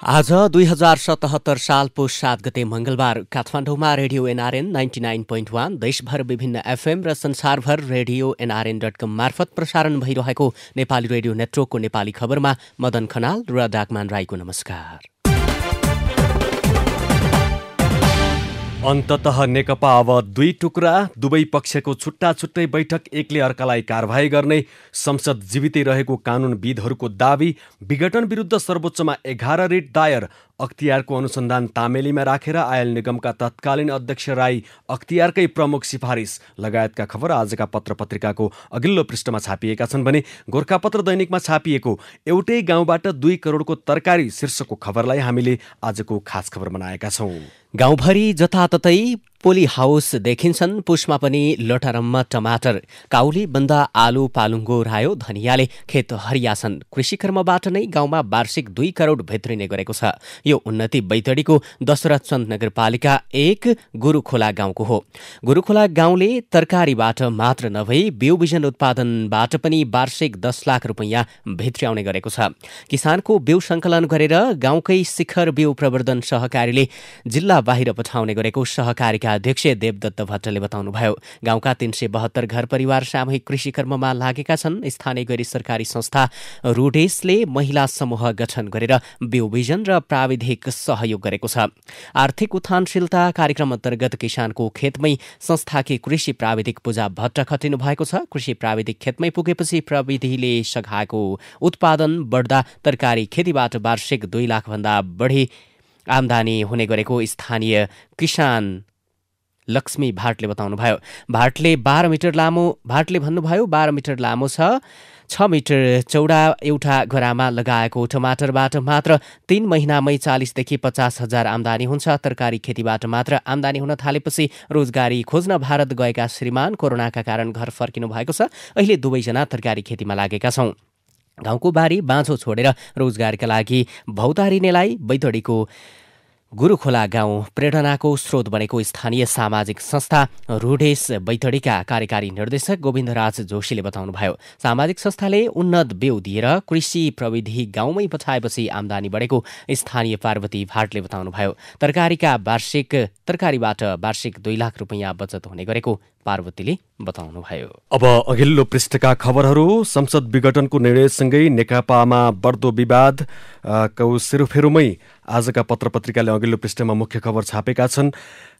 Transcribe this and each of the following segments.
आज 2077 साल पुष 7 गते मंगलबार काठमाडौँमा रेडियो एनआरएन 99.1 देशभर विभिन्न एफएम र संसारभर रेडियो nrn.com मार्फत प्रसारण भइरहेको नेपाली रेडियो नेटवर्कको नेपाली खबरमा मदन खनाल र डाकमान राईको नमस्कार। अन्ततः नेकपा अब दुई टुक्रा, दुवै पक्षको छुट्टा छुट्टै बैठक, एकले अर्कालाई कारबाही गर्ने, संसद जीवितै रहेको कानुनविदहरूको दावी, विघटन विरुद्ध सर्वोच्चमा 11 रिट दायर, अख्तियारको अनुसन्धान तामेलीमा राखेर आयल निगमका तत्कालीन अध्यक्ष राई अख्तियारकै प्रमुख सिफारिस लगायतका खबर आजका पत्र पत्रिकाको अघिल्लो पृष्ठमा छापिएका छन् भने गोरखापत्र दैनिकमा छापिएको एउटै गाउँबाट 2 करोडको तरकारी शीर्षकको खबरलाई हामीले आजको खास खबर बनाएका छौं। गाउँभरि जताततै पोली हाउस देखिन्छन्। पुसमा पनि लटारममा टमाटर, काउली, बन्दा, आलु, पालुङ्गो, रायो, धनियाँले खेत हरियाछन्। कृषि कर्मबाट नै गाउँमा वार्षिक 2 करोड भित्रिने गरेको छ। यो उन्नति बैतडीको दशरथचन्द नगरपालिका 1 गुरुखोला गाउँको हो। गुरुखोला गाउँले तरकारीबाट मात्र नभई बिउ बिजन उत्पादनबाट पनि वार्षिक 10 लाख रुपैयाँ भित्र्याउने गरेको छ। किसानको बिउ संकलन गरेर गाउँकै शिखर बिउ प्रवर्धन सहकारीले जिल्ला बाहिर पठाउने गरेको सहकारीका अध्यक्ष देवदत्त भट्टले बताउनुभयो। गाउँका 372 घर परिवार सामूहिक कृषि कर्ममा लागेका छन्। स्थानीय गैर सरकारी संस्था रुडेसले महिला समूह गठन गरेर बिउ बिजन र प्राविधिक सहयोग गरेको छ। आर्थिक उत्थानशीलता कार्यक्रम अन्तर्गत किसानको खेतमै संस्थाकी कृषि प्राविधिक पूजा भट्ट खटिनु भएको छ। कृषि प्राविधिक खेतमै पुगेपछि प्रविधिले सघाएको उत्पादन बढ्दा तरकारी खेतीबाट वार्षिक 2 लाख भन्दा बढी आमदानी हुने गरेको स्थानीय किसान लक्ष्मी भाटले बताउनुभयो। भाटले भन्नुभयो 12 मिटर लामो छ, 6 मिटर चौडा एउटा घरामा लगाएको टमाटरबाट मात्र 3 महिनामै 40 देखि 50 हजार आमदानी हुन्छ। तरकारी खेतीबाट मात्र आमदानी हुन थालेपछि रोजगारी खोज्न भारत गएका श्रीमान कोरोनाका कारण घर फर्किनु भएको छ। अहिले दुवैजना तरकारी खेतीमा लागेका छौं। गाउँको बारी बाँझो छोडेर रोजगारीका लागि भौतारिनेलाई बैतडीको गुरुखोला गाउँ प्रेरणाको स्रोत बनेको स्थानीय सामाजिक संस्था रुडेस बैतडीका कार्यकारी निर्देशक गोविन्दराज जोशीले बताउनुभयो। सामाजिक संस्थाले उन्नत बिउ दिएर कृषि प्रविधि गाउँमै पठाएपछि आमदानी बढेको स्थानीय पार्वती भाटले बताउनुभयो। तरकारीबाट वार्षिक 2 लाख रुपैयाँ बचत हुने गरेको पार्वतीले बताउनुभयो। अब अघिल्लो पृष्ठका खबरहरू। संसद विघटनको निर्णयसँगै नेकपामा बढ्दो विवाद को सेरोफेरोमै आजका पत्र पत्रिकाले अघिल्लो पृष्ठमा मुख्य खबर छापेका छन्।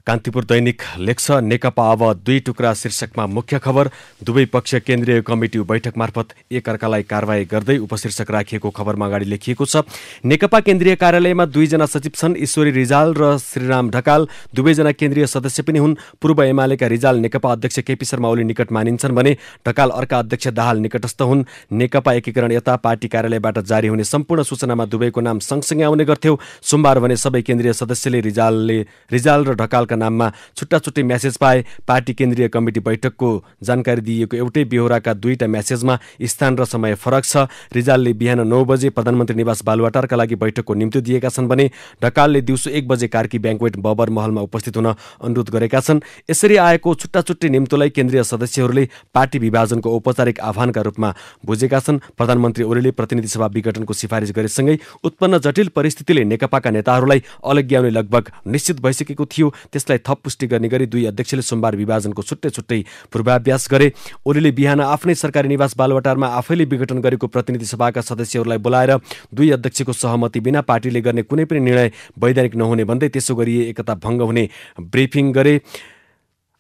कान्तिपुर दैनिक लेख्छ नेकपा अब 2 टुक्रा शीर्षकमा मुख्य खबर। दुवै पक्ष केन्द्रीय कमिटी बैठक मार्फत एकअर्कालाई कारबाही गर्दै उपशीर्षक राखिएको खबरमा अगाडि लेखिएको छ। नेकपा केन्द्रीय कार्यालयमा 2 जना सचिव छन्। ईश्वरी रिजाल र श्रीराम ढकाल दुवैजना केन्द्रीय सदस्य पनि हुन्। पूर्व एमालेका रिजाल नेकपा अध्यक्ष केपी शर्मा ओली निकट मानिन्छन् भने ढकाल अर्का अध्यक्ष दाहाल निकटस्थ हुन्। नेकपा एकीकरण यता पार्टी कार्यालयबाट जारी हुने सम्पूर्ण सूचनामा दुवैको नाम सँगसँगै आउने गर्थ्यो। सोमबार भने सबै केन्द्रीय सदस्यले रिजाल र ढकालका नाममा छुट्टा छुट्टै म्यासेज पाए। पार्टी केन्द्रीय कमिटी बैठकको जानकारी दिएको एउटै बेहोराका 2टा म्यासेजमा स्थान र समय फरक छ। रिजालले बिहान 9 बजे प्रधानमन्त्री निवास बालुवाटारका लागि बैठकको निम्ति दिएका छन् भने ढकालले दिउँसो 1 बजे कार्की ब्याङ्क्वेट बबर महलमा उपस्थित हुन अनुरोध गरेका छन्। यसरी आएको छुट्टा छुट्टै निम्तोलाई केन्द्रीय सदस्यहरूले पार्टी विभाजनको औपचारिक आह्वानका रूपमा बुझेका छन्। प्रधानमन्त्री ओलीले प्रतिनिधि सभा विघटनको सिफारिस गरेसँगै उत्पन्न जटिल परिस्थितिले नेकपाका नेताहरूलाई अलग्याउने लगभग निश्चित भइसकेको थियो। त्यसलाई थप पुष्टि गर्ने गरी 2 अध्यक्षले सोमबार विभाजनको छुट्टै छुट्टै पूर्वाभ्यास गरे। ओलीले बिहान आफ्नै सरकारी निवास बालुवाटारमा आफैले विघटन गरेको प्रतिनिधि सभाका सदस्यहरूलाई बोलाएर 2 अध्यक्षको सहमति बिना पार्टीले गर्ने कुनै पनि निर्णय वैधानिक नहुने भन्दै त्यसो गरिए एकता भङ्ग हुने ब्रिफिङ गरे।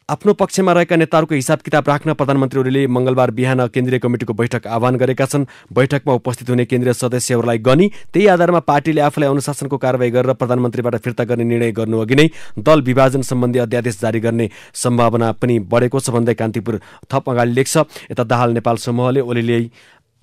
आफ्नो पक्षमा रहेका नेताहरूको हिसाब किताब राख्न प्रधानमन्त्री ओलीले मंगलबार बिहान केन्द्रीय कमिटिको बैठक आह्वान गरेका छन्। बैठकमा उपस्थित हुने केन्द्रीय सदस्यहरूलाई गनी त्यही आधारमा पार्टीले आफूलाई अनुशासनको कारबाही गरेर प्रधानमन्त्रीबाट फिर्ता गर्ने निर्णय गर्नुअघि नै दल विभाजन सम्बन्धी अध्यादेश जारी गर्ने सम्भावना पनि बढेको छ भन्दै कान्तिपुर थप अगाडि लेख्छ। यता दाहाल नेपाल समूहले ओलीले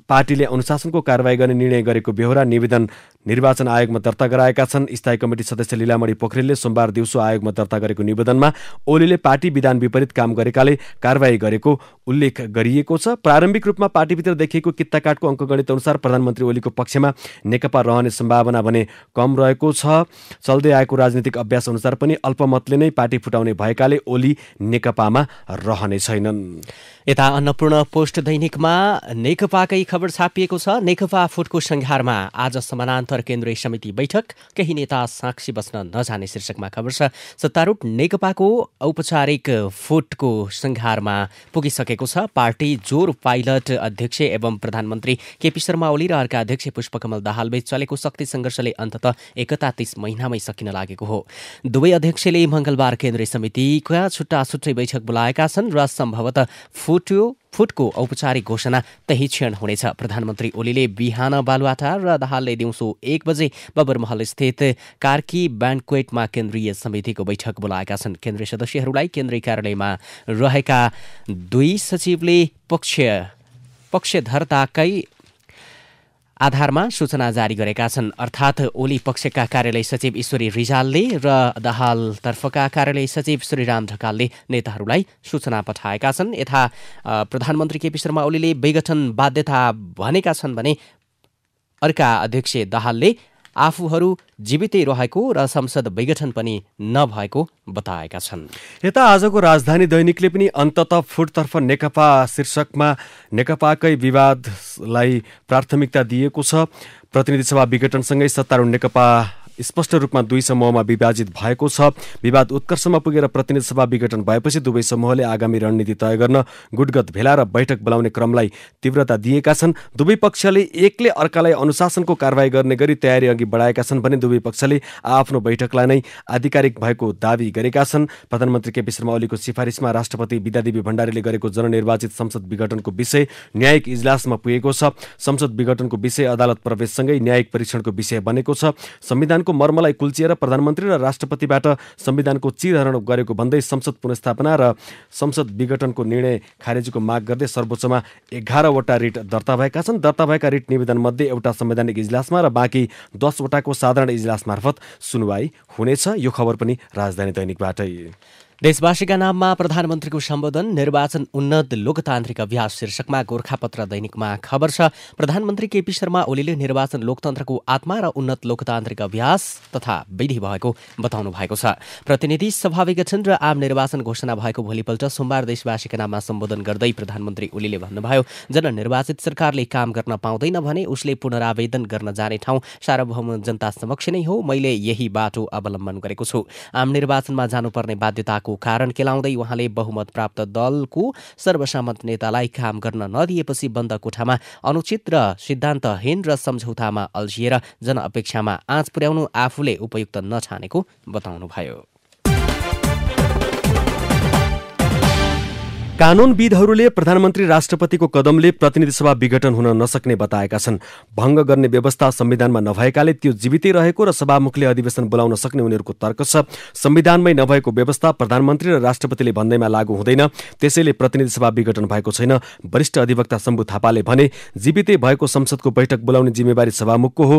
पार्टीले अनुशासनको कारबाही गर्ने निर्णय गरेको बेहोरा निवेदन निर्वाचन आयोगमा दर्ता गराएका छन्। स्थायी कमिटी सदस्य लीलामणि पोखरेलले सोमबार दिउँसो आयोगमा दर्ता गरेको निवेदनमा ओलीले पार्टी विधान विपरीत काम गरेकाले कारबाही गरेको उल्लेख गरिएको छ। प्रारम्भिक रूपमा पार्टीभित्र देखिएको कित्ताकाटको अङ्कगणित अनुसार प्रधानमन्त्री ओलीको पक्षमा नेकपा रहने सम्भावना भने कम रहेको छ। चल्दै आएको राजनीतिक अभ्यास अनुसार पनि अल्पमतले नै पार्टी फुटाउने भएकाले ओली नेकपामा रहने छैनन्। यता अन्नपूर्ण पोस्ट दैनिकमा नेकपाकै खबर छापिएको छ। नेकपा फुटको संघारमा आज समानान्तर लोकतन्त्र केन्द्रीय समिति बैठक, केही नेता साक्षी बस्न नजाने शीर्षकमा खबर छ। सत्तारूढ नेकपाको औपचारिक फुटको संघारमा पुगिसकेको छ। पार्टी जोर पाइलट अध्यक्ष एवं प्रधानमन्त्री केपी शर्मा ओली र अर्का अध्यक्ष पुष्पकमल दाहालबीच चलेको शक्ति सङ्घर्षले अन्ततः 31 महिनामै सकिन लागेको हो। दुवै अध्यक्षले मङ्गलबार केन्द्रीय समितिका छुट्टा छुट्टै बैठक बोलाएका छन् र सम्भवतः फुटको औपचारिक घोषणा त्यही क्षण हुनेछ। प्रधानमन्त्री ओलीले बिहान बालुवाटार र दाहालले दिउँसो 1 बजे बबरमहल स्थित कार्की ब्यान्क्वेटमा केन्द्रीय समितिको बैठक बोलाएका छन्। केन्द्रीय सदस्यहरूलाई केन्द्रीय कार्यालयमा रहेका दुई सचिवले पक्षधरताकै आधारमा सूचना जारी गरेका छन्। अर्थात् ओली पक्षका कार्यालय सचिव ईश्वरी रिजालले र दाहालतर्फका कार्यालय सचिव श्रीराम ढकालले नेताहरूलाई सूचना पठाएका छन्। यता प्रधानमन्त्री केपी शर्मा ओलीले विघटन बाध्यता भनेका छन् भने अर्का अध्यक्ष दाहालले आफूहरू जीवितै रहेको र संसद विघटन पनि नभएको बताएका छन्। यता आजको राजधानी दैनिकले पनि अन्ततः फुटतर्फ नेकपा शीर्षकमा नेकपाकै विवादलाई प्राथमिकता दिएको छ। प्रतिनिधि सभा विघटनसँगै सत्तारूढ नेकपा स्पष्ट रूपमा दुई समूहमा विभाजित भएको छ। विवाद उत्कर्षमा पुगेर प्रतिनिधि सभा विघटन भएपछि दुवै समूहले आगामी रणनीति तय गर्न गुटगत भेला र बैठक बोलाउने क्रमलाई तीव्रता दिएका छन्। दुवै पक्षले एकले अर्कालाई अनुशासनको कारबाही गर्ने गरी तयारी अघि बढाएका छन् भने दुवै पक्षले आफ्नो बैठकलाई नै आधिकारिक भएको दावी गरेका छन्। प्रधानमन्त्री केपी शर्मा ओलीको सिफारिसमा राष्ट्रपति विद्यादेवी भण्डारीले गरेको जननिर्वाचित संसद विघटनको विषय न्यायिक इजलासमा पुगेको छ। संसद विघटनको विषय अदालत प्रवेशसँगै न्यायिक परीक्षणको विषय बनेको छ। संविधानको मर्मलाई कुल्चिएर प्रधानमन्त्री र राष्ट्रपतिबाट संविधानको चिरहरण गरेको भन्दै संसद पुनर्स्थापना र संसद विघटनको निर्णय खारेजीको माग गर्दै सर्वोच्चमा 11 वटा रिट दर्ता भएका छन्। दर्ता भएका रिट निवेदन मध्ये एउटा संवैधानिक इजलासमा र बाँकी 10 वटाको साधारण इजलास मार्फत सुनवाई हुनेछ। यो खबर पनि राजधानी दैनिकबाटै। देशवासीका नाममा प्रधानमन्त्रीको सम्बोधन, निर्वाचन उन्नत लोकतान्त्रिक अभ्यास शीर्षकमा गोरखापत्र दैनिकमा खबर छ। प्रधानमन्त्री केपी शर्मा ओलीले निर्वाचन लोकतन्त्रको आत्मा र उन्नत लोकतान्त्रिक अभ्यास तथा विधि भएको बताउनु भएको छ। प्रतिनिधि सभा विघटन र आम निर्वाचन घोषणा भएको भोलिपल्ट सोमबार देशवासीका नाममा सम्बोधन गर्दै प्रधानमन्त्री ओलीले भन्नुभयो, जननिर्वाचित सरकारले काम गर्न पाउँदैन भने उसले पुनरावेदन गर्न जाने ठाउँ सार्वभौम जनता समक्ष नै हो। मैले यही बाटो अवलम्बन गरेको छु। आम निर्वाचनमा जानुपर्ने बाध्यता कारण केलाउँदै उहाँले बहुमत प्राप्त दलको सर्वसम्मत नेतालाई काम गर्न नदिएपछि बन्द कोठामा अनुचित र सिद्धान्तहीन र सम्झौतामा अल्झिएर जनअपेक्षामा आँच पुर्याउनु आफूले उपयुक्त नठानेको बताउनुभयो। कानूनविदहरूले प्रधानमन्त्री राष्ट्रपतिको कदमले प्रतिनिधि सभा विघटन हुन नसक्ने बताएका छन्। भङ्ग गर्ने व्यवस्था संविधानमा नभएकाले त्यो जीवितै रहेको र सभामुखले अधिवेशन बोलाउन सक्ने उनीहरूको तर्क छ। संविधानमै नभएको व्यवस्था प्रधानमन्त्री र राष्ट्रपतिले भन्दैमा लागू हुँदैन, त्यसैले प्रतिनिधि सभा विघटन भएको छैन। वरिष्ठ अधिवक्ता शम्भु थापाले भने, जीवितै भएको संसदको बैठक बोलाउने जिम्मेवारी सभामुखको हो,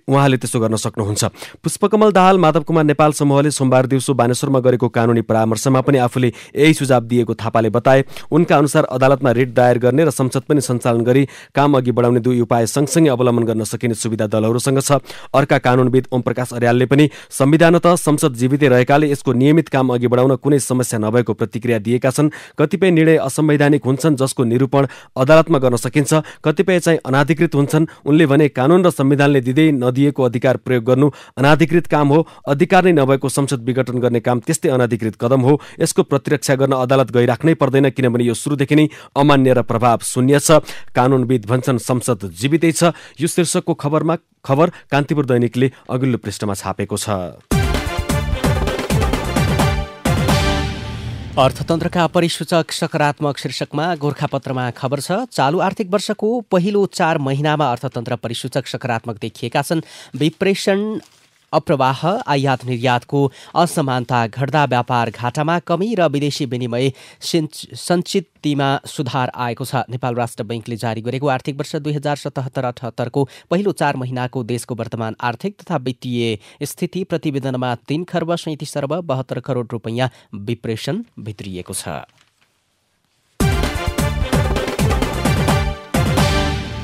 उहाँले त्यसो गर्न सक्नुहुन्छ। पुष्पकमल दाहाल माधव कुमार नेपाल समूहले सोमबार दिउँसो बानेश्वरमा गरेको कानूनी परामर्शमा पनि आफूले यही सुझाव दिएको थापाले बताए। उनका अनुसार अदालतमा रिट दायर गर्ने र संसद पनि सञ्चालन गरी काम अघि बढाउने दुई उपाय सँगसँगै अवलम्बन गर्न सकिने सुविधा दलहरूसँग छ। अर्का कानूनविद ओमप्रकाश अर्यालले पनि संविधानतः संसद जीवितै रहेकाले यसको नियमित काम अघि बढाउन कुनै समस्या नभएको प्रतिक्रिया दिएका छन्। कतिपय निर्णय असंवैधानिक हुन्छन् जसको निरूपण अदालतमा गर्न सकिन्छ, कतिपय चाहिँ अनाधिकृत हुन्छन्। उनले भने, कानून र संविधानले दिँदै नदिएको अधिकार प्रयोग गर्नु अनाधिकृत काम हो। अधिकार नै नभएको संसद विघटन गर्ने काम त्यस्तै अनाधिकृत कदम हो। यसको प्रतिरक्षा गर्न अदालत गइराख्नै पर्दैन, किनभने यो सुरुदेखि नै अमान्य र प्रभाव शून्य छ। कानूनविद भन्छन् संसद जीवितै छ। यो शीर्षकको खबर कान्तिपुर दैनिकले अघिल्लो पृष्ठमा छापेको छ। अर्थतन्त्रका परिसूचक सकारात्मक शीर्षकमा गोरखापत्रमा खबर छ। चालु आर्थिक वर्षको पहिलो 4 महिनामा अर्थतन्त्र परिसूचक सकारात्मक देखिएका छन्। विप्रेषण अप्रवाह, आयात निर्यातको असमानता घट्दा व्यापार घाटामा कमी र विदेशी विनिमय सञ्चितमा सुधार आएको छ। नेपाल राष्ट्र बैंकले जारी गरेको आर्थिक वर्ष 2077-78 को पहिलो 4 महिनाको देशको वर्तमान आर्थिक तथा वित्तीय स्थिति प्रतिवेदनमा 3 खर्ब 37 अर्ब 72 करोड रुपैयाँ विप्रेषण भित्रिएको छ।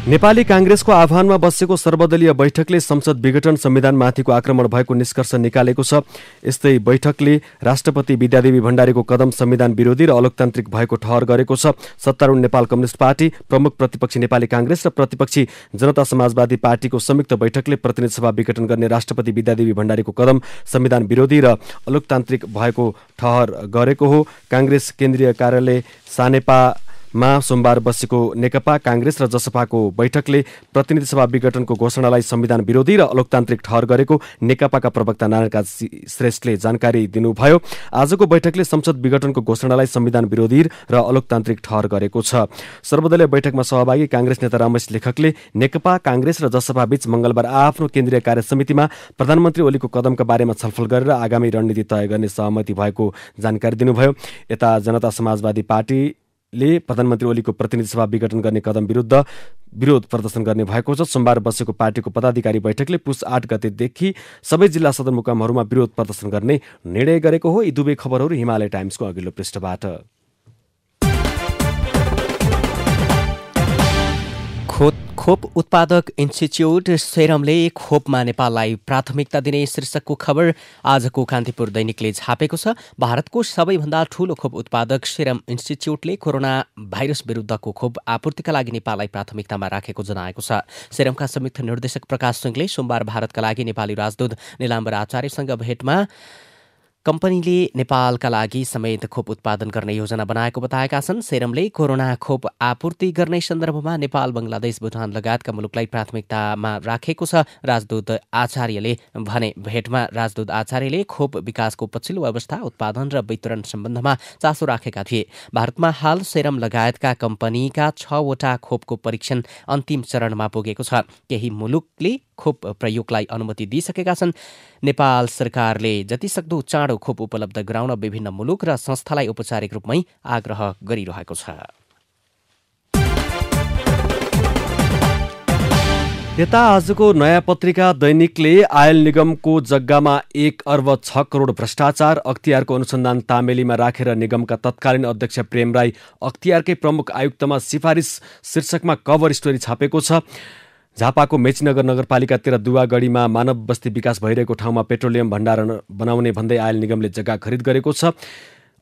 नेपाली कांग्रेसको आह्वानमा बसेको सर्वदलीय बैठकले संसद विघटन संविधानमाथिको आक्रमण भएको निष्कर्ष निकालेको छ। यस्तै बैठकले राष्ट्रपति विद्यादेवी भण्डारीको कदम संविधान विरोधी र अलोकतान्त्रिक भएको ठहर गरेको छ। सत्तारूढ नेपाल कम्युनिस्ट पार्टी, प्रमुख प्रतिपक्षी नेपाली कांग्रेस र प्रतिपक्षी जनता समाजवादी पार्टीको संयुक्त बैठकले प्रतिनिधि सभा विघटन गर्ने राष्ट्रपति विद्यादेवी भण्डारीको कदम संविधान विरोधी र अलोकतान्त्रिक भएको ठहर गरेको हो। कांग्रेस केन्द्रीय कार्यालय सानेपामा सोमबार बसेको नेकपा कांग्रेस र जसपाको बैठकले प्रतिनिधि सभा विघटनको घोषणालाई संविधान विरोधी र अलोकतान्त्रिक ठहर गरेको नेकपाका प्रवक्ता नारायण श्रेष्ठले जानकारी दिनुभयो। आजको बैठकले संसद विघटनको घोषणालाई संविधान विरोधी र अलोकतान्त्रिक ठहर गरेको छ। सर्वदलीय बैठकमा सहभागी कांग्रेस नेता रमेश लेखकले नेकपा कांग्रेस र जसपा बीच मंगलबार आफ्नो केन्द्रीय कार्य समितिमा प्रधानमन्त्री ओलीको कदमका बारेमा छलफल गरेर आगामी रणनीति तय गर्ने सहमति भएको जानकारी दिनुभयो। यता जनता समाजवादी पार्टीले प्रधानमन्त्री ओलीको प्रतिनिधि सभा विघटन गर्ने कदम विरोध प्रदर्शन गर्ने भएको छ। सोमबार बसेको पार्टीको पदाधिकारी बैठकले पुस 8 गतेदेखि सबै जिल्ला सदरमुकामहरूमा विरोध प्रदर्शन गर्ने निर्णय गरेको हो। यी दुवै खबरहरू हिमालय टाइम्सको अघिल्लो पृष्ठबाट। खोप उत्पादक इन्स्टिच्युट सेरमले खोपमा नेपाललाई प्राथमिकता दिने शीर्षकको खबर आजको कान्तिपुर दैनिकले छापेको छ। भारतको सबैभन्दा ठूलो खोप उत्पादक सेरम इन्स्टिच्युटले कोरोना भाइरस विरुद्धको खोप आपूर्तिका लागि नेपाललाई प्राथमिकतामा राखेको जनाएको छ। सेरमका संयुक्त निर्देशक प्रकाश सिंहले सोमबार भारतका लागि नेपाली राजदूत निलाम्बर आचार्यसँग भेटमा कम्पनीले नेपालका लागि समेत खोप उत्पादन गर्ने योजना बनाएको बताएका छन्। सेरमले कोरोना खोप आपूर्ति गर्ने सन्दर्भमा नेपाल, बंगलादेश, भुटान लगायतका मुलुकलाई प्राथमिकतामा राखेको छ। राजदूत आचार्यले भने भेटमा राजदूत आचार्यले खोप विकासको पछिल्लो अवस्था, उत्पादन र वितरण सम्बन्धमा चासो राखेका थिए। भारतमा हाल सेरम लगायतका कम्पनीका 6वटा खोपको परीक्षण अन्तिम चरणमा पुगेको छ। केही मुलुकले खोप प्रयोगलाई अनुमति दिइसकेका छन्। नेपाल सरकारले जतिसक्दो चाँडो खोप उपलब्ध गराउन विभिन्न मुलुक र संस्थालाई औपचारिक रूपमै आग्रह गरिरहेको छ। यता आजको नयाँ पत्रिका दैनिकले आयल निगमको जग्गामा 1 अर्ब 6 करोड भ्रष्टाचार, अख्तियारको अनुसन्धान तामेलीमा राखेर निगमका तत्कालीन अध्यक्ष प्रेम राई अख्तियारकै प्रमुख आयुक्तमा सिफारिस शीर्षकमा कभर स्टोरी छापेको छ। झापाको मेचीनगर नगरपालिका 13 दुवागढीमा मानव बस्ती विकास भइरहेको ठाउँमा पेट्रोलियम भण्डारण बनाउने भन्दै आयल निगमले जग्गा खरिद गरेको छ।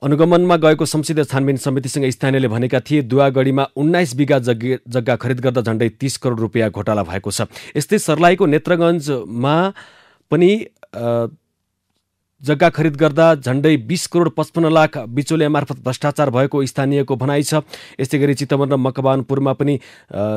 अनुगमनमा गएको संसदीय छानबिन समितिसँग स्थानीयले भनेका थिए दुवागढीमा 19 बिघा जग्गा खरिद गर्दा झण्डै 30 करोड रुपियाँ घोटाला भएको छ। यस्तै सर्लाहीको नेत्रगञ्जमा पनि जग्गा खरिद गर्दा झण्डै 20 करोड 55 लाख बिचौलिया मार्फत भ्रष्टाचार भएको स्थानीयको भनाइ छ। यस्तै गरी चितवन र मकवानपुरमा पनि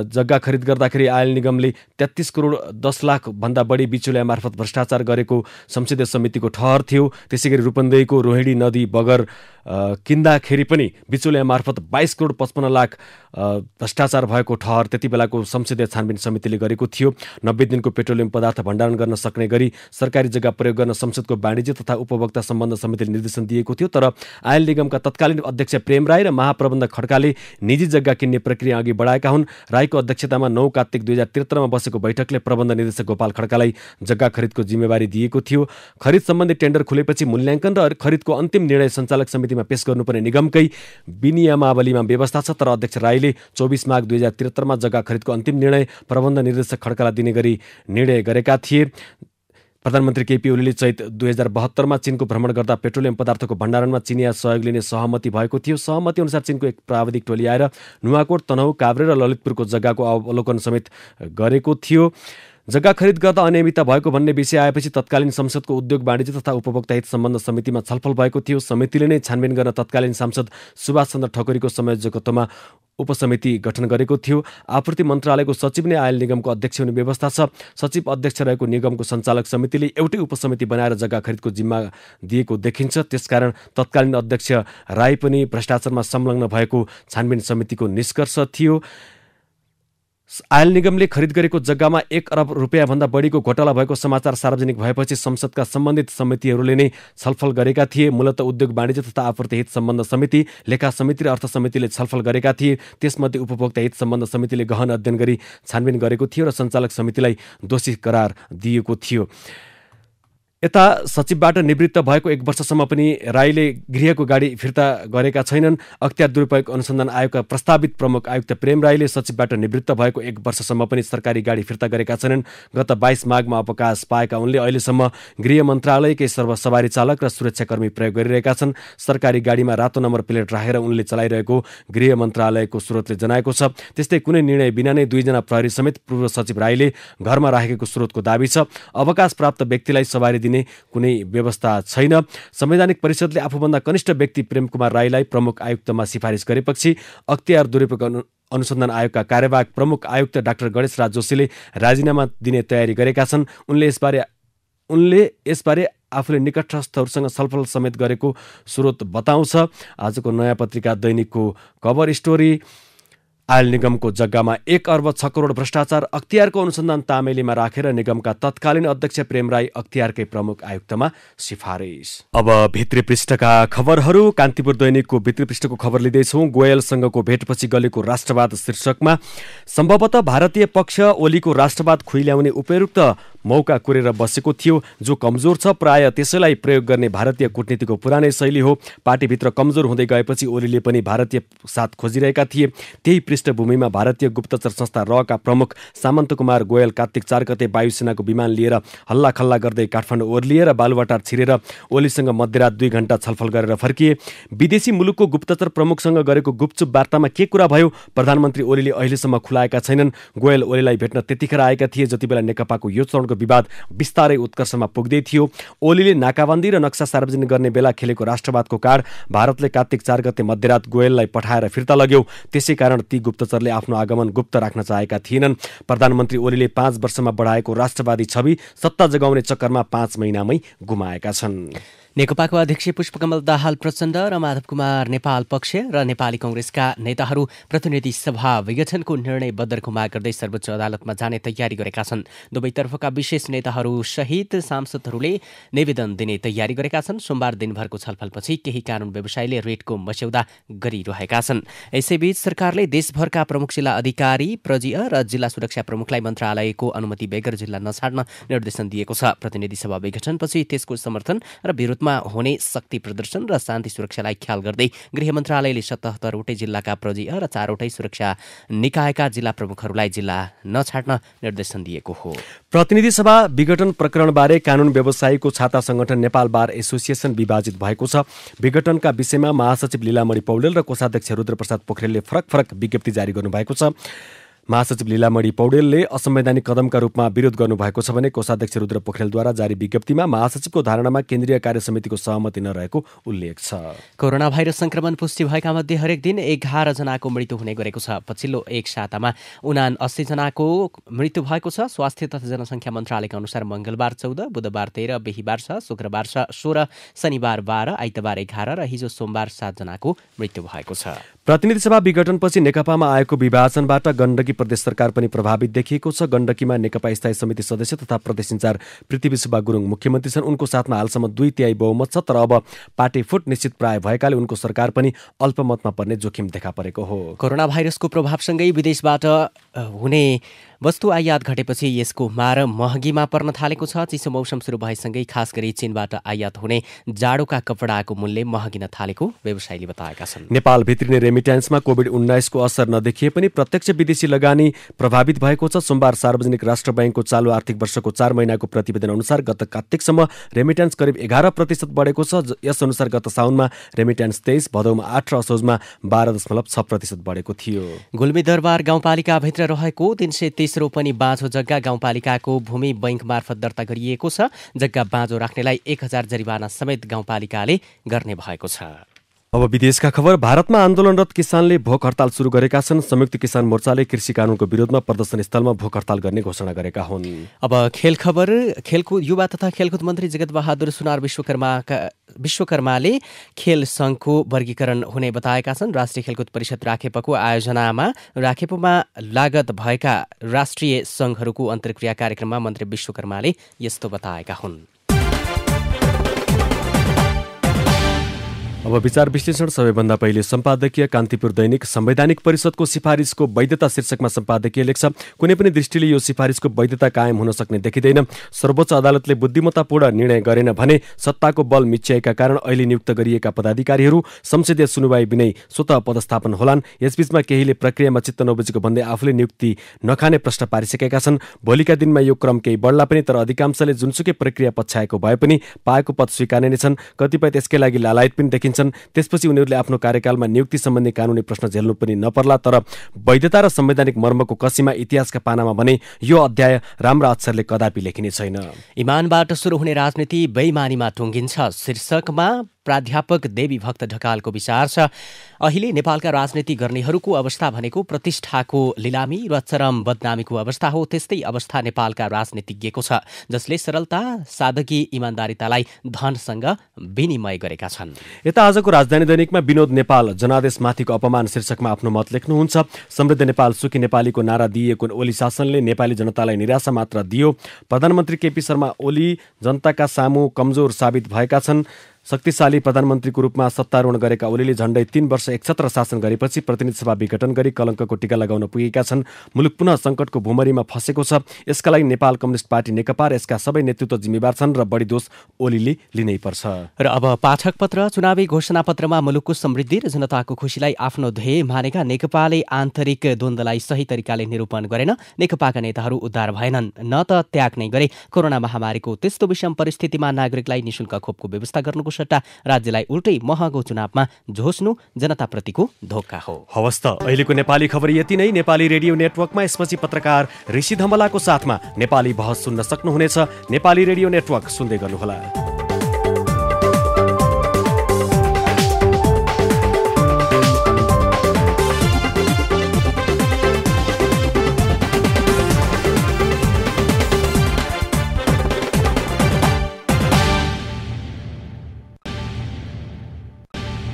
जग्गा खरिद गर्दाखेरि आयल निगमले 33 करोड 10 लाख भन्दा बढी बिचौलिया मार्फत भ्रष्टाचार गरेको संसदीय समितिको ठहर थियो। त्यसै गरी रूपन्देहीको रोहिणी नदी बगर किन्दाखेरि पनि बिचौलिया मार्फत 22 करोड 55 लाख भ्रष्टाचार भएको ठहर त्यति बेलाको संसदीय छानबिन समितिले गरेको थियो। 90 दिनको पेट्रोलियम पदार्थ भण्डारण गर्न सक्ने गरी सरकारी जग्गा प्रयोग गर्न संसदको वाणिज्य तथा उपभोक्ता सम्बन्ध समितिले निर्देशन दिएको थियो। तर आयल निगमका तत्कालीन अध्यक्ष प्रेम राई र महाप्रबन्धक खड्काले निजी जग्गा किन्ने प्रक्रिया अघि बढाएका हुन्। राईको अध्यक्षतामा 9 कार्तिक 2073 मा बसेको बैठकले प्रबन्ध निर्देशक गोपाल खड्कालाई जग्गा खरिदको जिम्मेवारी दिएको थियो। खरिद सम्बन्धी टेन्डर खुलेपछि मूल्याङ्कन र खरिदको अन्तिम निर्णय सञ्चालक समितिमा पेश गर्नुपर्ने निगमकै विनियमावलीमा व्यवस्था छ। तर अध्यक्ष राईले 24 माघ 2073 मा जग्गा खरिदको अन्तिम निर्णय प्रबन्ध निर्देशक खड्कालाई दिने गरी निर्णय गरेका थिए। प्रधानमन्त्री केपी ओलीले चैत 2072 मा चीनको भ्रमण गर्दा पेट्रोलियम पदार्थको भण्डारणमा चिनिया सहयोग लिने सहमति भएको थियो। सहमति अनुसार चीनको एक प्राविधिक टोली आएर नुवाकोट, तनहुँ, काभ्रे र ललितपुरको जग्गाको अवलोकन समेत गरेको थियो। जग्गा खरिद गर्दा अनियमितता भएको भन्ने विषय आएपछि तत्कालीन संसदको उद्योग, वाणिज्य तथा उपभोक्ता हित सम्बन्ध समितिमा छलफल भएको थियो। समितिले नै छानबिन गर्न तत्कालीन सांसद सुभाष चन्द्र ठकुरीको संयोजकत्वमा उपसमिति गठन गरेको थियो। आपूर्ति मन्त्रालयको सचिव नै आयल निगमको अध्यक्ष हुने व्यवस्था छ। सचिव अध्यक्ष रहेको निगमको सञ्चालक समितिले एउटै उपसमिति बनाएर जग्गा खरिदको जिम्मा दिएको देखिन्छ। त्यसकारण तत्कालीन अध्यक्ष राई पनि भ्रष्टाचारमा संलग्न भएको छानबिन समितिको निष्कर्ष थियो। आयल निगमले खरिद गरेको जग्गामा 1 अर्ब रुपियाँ भन्दा बढीको घोटाला भएको समाचार सार्वजनिक भएपछि संसदका सम्बन्धित समितिहरूले नै छलफल गरेका थिए। मूलत उद्योग, वाणिज्य तथा आपूर्ति हित सम्बन्ध समिति, लेखा समिति र अर्थ समितिले छलफल गरेका थिए। त्यसमध्ये उपभोक्ता हित सम्बन्ध समितिले गहन अध्ययन गरी छानबिन गरेको थियो र सञ्चालक समितिलाई दोषी करार दिएको थियो। यता सचिवबाट निवृत्त भएको 1 वर्षसम्म पनि राईले गृहको गाडी फिर्ता गरेका छैनन्। अख्तियार दुरुपयोग अनुसन्धान आयोगका प्रस्तावित प्रमुख आयुक्त प्रेम राईले सचिवबाट निवृत्त भएको 1 वर्षसम्म पनि सरकारी गाडी फिर्ता गरेका छैनन्। गत 22 माघमा अवकाश पाएका उनले अहिलेसम्म गृह मन्त्रालयकै सर्वसवारी चालक र सुरक्षाकर्मी प्रयोग गरिरहेका छन्। सरकारी गाडीमा रातो नम्बर प्लेट राखेर उनले चलाइरहेको गृह मन्त्रालयको स्रोतले जनाएको छ। त्यस्तै कुनै निर्णय बिना नै 2 जना प्रहरी समेत पूर्व सचिव राईले घरमा राखेको स्रोतको दाबी छ। अवकाश प्राप्त व्यक्तिलाई सवारी दिने कुनै व्यवस्था छैन। संवैधानिक परिषदले आफूभन्दा कनिष्ठ व्यक्ति प्रेम कुमार राईलाई प्रमुख आयुक्तमा सिफारिस गरेपछि अख्तियार दुरुपयोग अनुसन्धान आयोगका कार्यवाहक प्रमुख आयुक्त डाक्टर गणेश राज जोशीले राजीनामा दिने तयारी गरेका छन्। उनले यसबारे आफूले निकटस्थहरूसँग छलफल समेत गरेको स्रोत बताउँछ। आजको नयाँ पत्रिका दैनिकको कभर स्टोरी आयल निगमको जग्गामा 1 अर्ब 6 करोड भ्रष्टाचार, अख्तियारको अनुसन्धान तामेलीमा राखेर निगमका तत्कालीन अध्यक्ष प्रेम राई अख्तियारकै प्रमुख आयुक्तमा सिफारिस। अब भित्री पृष्ठका खबरहरू। कान्तिपुर दैनिकको भित्री पृष्ठको खबर लिँदैछौँ। गोयलसँगको भेटपछि गलेको राष्ट्रवाद शीर्षकमा सम्भवतः भारतीय पक्ष ओलीको राष्ट्रवाद खुइल्याउने उपयुक्त मौका कुरेर बसेको थियो, जो कमजोर छ। प्राय त्यसैलाई प्रयोग गर्ने भारतीय कूटनीतिको पुरानै शैली हो। पार्टीभित्र कमजोर हुँदै गएपछि ओलीले पनि भारतीय साथ खोजिरहेका थिए। त्यही पृष्ठभूमिमा भारतीय गुप्तचर संस्था रका प्रमुख सामन्त कुमार गोयल कार्तिक 4 गते वायुसेनाको विमान लिएर हल्लाखल्ला गर्दै काठमाडौँ ओर्लिएर बालुवाटार छिरेर ओलीसँग मध्यरात 2 घण्टा छलफल गरेर फर्किए। विदेशी मुलुकको गुप्तचर प्रमुखसँग गरेको गुपचुप वार्तामा के कुरा भयो, प्रधानमन्त्री ओलीले अहिलेसम्म खुलाएका छैनन्। गोयल ओलीलाई भेट्न त्यतिखेर आएका थिए जतिबेला नेकपाको यो चरणको विवाद बिस्तारै उत्कर्षमा पुग्दै थियो। ओलीले नाकाबन्दी र नक्सा सार्वजनिक गर्ने बेला खेलेको राष्ट्रवादको कार्ड भारतले कार्तिक 4 गते मध्यरात गोयललाई पठाएर फिर्ता लग्यो। त्यसै कारण ती गुप्तचरले आफ्नो आगमन गुप्त राख्न चाहेका थिएनन्। प्रधानमन्त्री ओलीले 5 वर्षमा बढाएको राष्ट्रवादी छवि सत्ता जगाउने चक्करमा 5 महिनामै गुमाएका छन्। नेकपाको अध्यक्ष पुष्पकमल दाहाल प्रचण्ड र माधव कुमार नेपाल पक्ष र नेपाली कङ्ग्रेसका नेताहरू प्रतिनिधि सभा विघटनको निर्णय बदरको माग गर्दै सर्वोच्च अदालतमा जाने तयारी गरेका छन्। दुवैतर्फका विशेष नेताहरू सहित सांसदहरूले निवेदन दिने तयारी गरेका छन्। सोमबार दिनभरको छलफलपछि केही कानुन व्यवसायीले रेटको मस्यौदा गरिरहेका छन्। यसैबीच सरकारले देशभरका प्रमुख जिल्ला अधिकारी, प्रजीय र जिल्ला सुरक्षा प्रमुखलाई मन्त्रालयको अनुमति बेगर जिल्ला नछाड्न निर्देशन दिएको छ। प्रतिनिधि सभा विघटनपछि त्यसको समर्थन र विरोधमा हुने शक्ति प्रदर्शन र शान्ति सुरक्षालाई ख्याल गर्दै गृह मन्त्रालयले 77वटै जिल्लाका प्रजीय र 4वटै सुरक्षा निकायका जिल्ला प्रमुखहरूलाई जिल्ला नछाड्न निर्देशन दिएको हो। प्रतिनिधि सभा विघटन प्रकरणबारे कानुन व्यवसायीको छाता संगठन नेपाल बार एसोसिएसन विभाजित भएको छ। विघटनका विषयमा महासचिव लीलामणि पौडेल र कोषाध्यक्ष रुद्रप्रसाद पोखरेलले फरक विज्ञप्ति जारी गर्नुभएको छ। महासचिव लीलामणि पौडेलले असंवैधानिक कदमका रूपमा विरोध गर्नुभएको छ भने कोषाध्यक्ष रुद्र पोखरेलद्वारा जारी विज्ञप्तिमा महासचिवको धारणामा केन्द्रीय कार्य समितिको सहमति नरहेको उल्लेख छ। कोरोना भाइरस संक्रमण पुष्टि भएका मध्ये हरेक दिन 11 जनाको मृत्यु हुने गरेको छ। पछिल्लो एक सातामा 79 जनाको मृत्यु भएको छ। स्वास्थ्य तथा जनसङ्ख्या मन्त्रालयका अनुसार मंगलबार 14, बुधबार 13, बिहीबार 6, शुक्रबार 16, शनिबार 12, आइतबार 11 र हिजो सोमबार 7 जनाको मृत्यु भएको छ। प्रतिनिधि सभा विघटनपछि नेकपामा आएको विभाजनबाट गण्डकी प्रदेश सरकार पनि प्रभावित देखिएको छ। गण्डकीमा नेकपा स्थायी समिति सदस्य तथा प्रदेश इन्चार्ज पृथ्वी सुब्बा गुरुङ मुख्यमन्त्री छन्। उनको साथमा हालसम्म 2/3 बहुमत छ, तर अब पार्टी फुट निश्चित प्राय भएकाले उनको सरकार पनि अल्पमतमा पर्ने जोखिम देखा परेको हो। कोरोना भाइरसको प्रभावसँगै विदेशबाट हुने वस्तु आयात घटेपछि यसको मार महँगीमा पर्न थालेको छ। चिसो मौसम सुरु भएसँगै खास गरी चीनबाट आयात हुने जाडोका कपडाको मूल्य महँगिन थालेको व्यवसायीले बताएका छन्। नेपाल भित्रिने रेमिट्यान्समा कोभिड-19 को असर नदेखिए पनि प्रत्यक्ष विदेशी लगानी प्रभावित भएको छ। सोमबार सार्वजनिक राष्ट्र बैंकको चालु आर्थिक वर्षको 4 महिनाको प्रतिवेदन अनुसार गत कार्तिकसम्म रेमिट्यान्स करिब 11% बढेको छ। यस अनुसार गत साउनमा रेमिट्यान्स 23, भदौमा 8 र असोजमा 12.6% बढेको थियो। गुल्मी दरबार गाउँपालिकाभित्र रहेको 330 रोपनी बाँझो जग्गा गाउँपालिकाको भूमि बैंक मार्फत दर्ता गरिएको छ। जग्गा बाँझो राख्नेलाई 1000 जरिवाना समेत गाउँपालिकाले गर्ने भएको छ। अब विदेशका खबर। भारतमा आन्दोलनरत किसानले भोक हडताल सुरु गरेका छन्। संयुक्त किसान मोर्चाले कृषि कानूनको विरोधमा प्रदर्शन स्थलमा भोक हडताल गर्ने घोषणा गरेका हुन्। अब खेल खबर। खेलकुद युवा तथा खेलकुद मन्त्री जगत बहादुर सुनार विश्वकर्माले खेल सङ्घको वर्गीकरण हुने बताएका छन्। राष्ट्रिय खेलकुद परिषद राखेपको आयोजनामा राखेपमा लागत भएका राष्ट्रिय सङ्घहरूको अन्तर्क्रिया कार्यक्रममा मन्त्री विश्वकर्माले यस्तो बताएका हुन्। अब विचार विश्लेषण सबैभन्दा पहिले सम्पादकीय कान्तिपुर दैनिक संवैधानिक परिषदको सिफारिसको वैधता शीर्षकमा सम्पादकीय लेख्छ। कुनै पनि दृष्टिले यो सिफारिसको वैधता कायम हुन सक्ने देखिँदैन। सर्वोच्च अदालतले बुद्धिमत्तापूर्ण निर्णय गरेन भने सत्ताको बल मिच्याएका कारण अहिले नियुक्त गरिएका पदाधिकारीहरू संसदीय सुनुवाई बिनै स्वतः पदस्थापन होलान्। यसबीचमा केहीले प्रक्रियामा चित्त नबुझेको भन्दै आफूले नियुक्ति नखाने प्रश्न पारिसकेका छन्। भोलिका दिनमा यो क्रम केही बढ्ला पनि, तर अधिकांशले जुनसुकै प्रक्रिया पछ्याएको भए पनि पाएको पद स्वीकार्ने नै छन्। कतिपय त्यसकै लागि लालायत पनि देखिन्छन्। त्यसपछि उनीहरूले आफ्नो कार्यकालमा नियुक्ति सम्बन्धी कानुनी प्रश्न झेल्नु पनि नपर्ला। तर वैधता र संवैधानिक मर्मको कसीमा इतिहासका पानामा भने यो अध्याय राम्रा अक्षरले कदापि लेखिने छैन। इमानबाट सुरु हुने राजनीति बेइमानीमा टुङ्गिन्छ शीर्षकमा प्राध्यापक देवी भक्त ढकालको विचार छ। अहिले नेपालका राजनीति गर्नेहरूको अवस्था भनेको प्रतिष्ठाको लिलामी र चरम बदनामीको अवस्था हो। त्यस्तै अवस्था नेपालका राजनीतिज्ञको छ, जसले सरलता, सादगी, इमान्दारितालाई धनसँग विनिमय गरेका छन्। यता आजको राजधानी दैनिकमा विनोद नेपाल जनादेशमाथिको अपमान शीर्षकमा आफ्नो मत लेख्नुहुन्छ। समृद्ध नेपाल सुखी नेपालीको नारा दिएको ओली शासनले नेपाली जनतालाई निराशा मात्र दियो। प्रधानमन्त्री केपी शर्मा ओली जनताका सामु कमजोर साबित भएका छन्। शक्तिशाली प्रधानमन्त्रीको रूपमा सत्तारूढ गरेका ओलीले झण्डै 3 वर्ष एकछत्र शासन गरेपछि प्रतिनिधि सभा विघटन गरी कलङ्कको टीका लगाउन पुगेका छन्। मुलुक पुनः सङ्कटको भूमरीमा फसेको छ। यसका लागि नेपाल कम्युनिस्ट पार्टी नेकपा र यसका सबै नेतृत्व जिम्मेवार छन् र बढी दोष ओलीले लिनै पर्छ। र अब पाठक पत्र। चुनावी घोषणापत्रमा मुलुकको समृद्धि र जनताको खुसीलाई आफ्नो ध्येय मानेका नेकपाले आन्तरिक द्वन्द्वलाई सही तरिकाले निरूपण गरेन। नेकपाका नेताहरू उद्धार भएनन्, न त त्याग नै गरे। कोरोना महामारीको त्यस्तो विषम परिस्थितिमा नागरिकलाई निशुल्क खोपको व्यवस्था गर्नुको सट्टा राज्यलाई उल्टै महँगो चुनावमा झोस्नु जनताप्रतिको धोका हो। हवस् त, अहिलेको नेपाली खबर यति नै। नेपाली रेडियो नेटवर्कमा यसपछि पत्रकार ऋषि धमलाको साथमा नेपाली बहस सुन्न सक्नुहुनेछ। नेपाली रेडियो नेटवर्क सुन्दै गर्नुहोला।